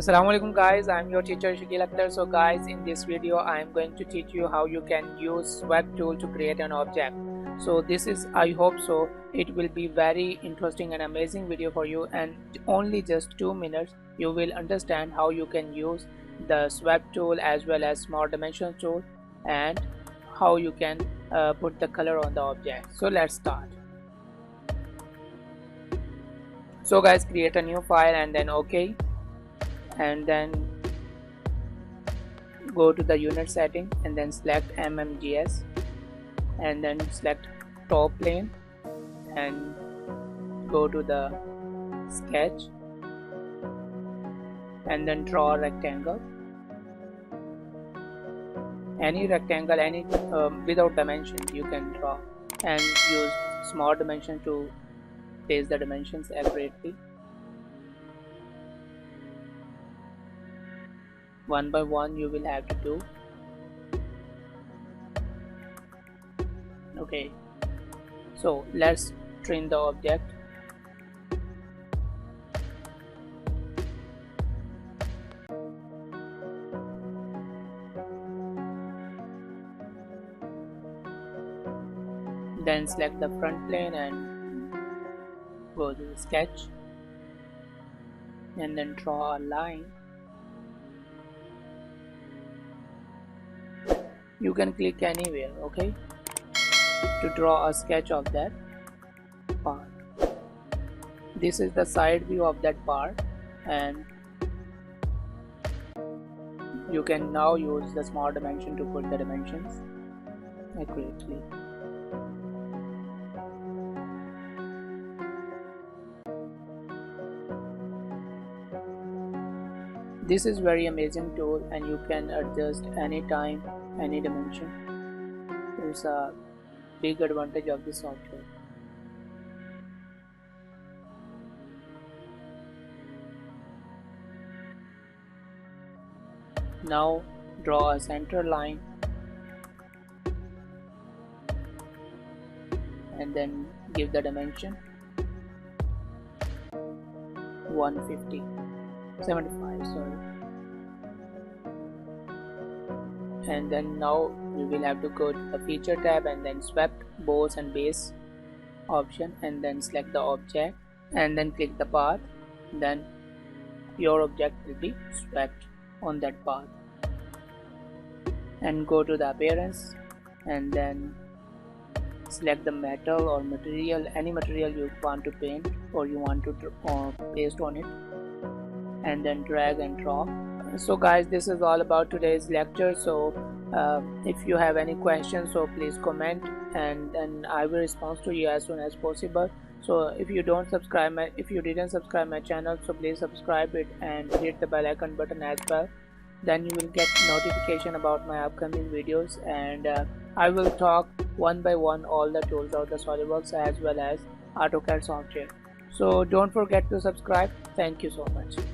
Assalamu alaikum guys, I'm your teacher Shakil Akhtar. So guys, in this video I am going to teach you how you can use sweep tool to create an object. So this is, I hope so, it will be very interesting and amazing video for you, and only just 2 minutes you will understand how you can use the sweep tool as well as small dimension tool, and how you can put the color on the object. So let's start. So guys, create a new file and then OK, and then go to the unit setting and then select mmgs and then select top plane and go to the sketch and then draw a rectangle, any rectangle, any without dimension you can draw, and use small dimension to place the dimensions accurately. One by one you will have to do. Okay, so let's trim the object. Then select the front plane and go to the sketch and then draw a line. You can click anywhere, okay, to draw a sketch of that part. This is the side view of that part, and you can now use the small dimension to put the dimensions accurately. This is very amazing tool, and you can adjust anytime, any dimension. It's a big advantage of this software. Now draw a center line and then give the dimension 75, sorry. And then now we will have to go to the feature tab and then swept boss and base option, and then select the object and then click the path. Then your object will be swept on that path, and go to the appearance and then select the metal or material, any material you want to paint or you want to paste on it, and then drag and drop. So guys, this is all about today's lecture. So if you have any questions, so please comment, and then I will respond to you as soon as possible. So if you didn't subscribe my channel, so please subscribe it and hit the bell icon button as well. Then you will get notification about my upcoming videos, and I will talk one by one all the tools of the SolidWorks as well as AutoCAD software. So don't forget to subscribe. Thank you so much.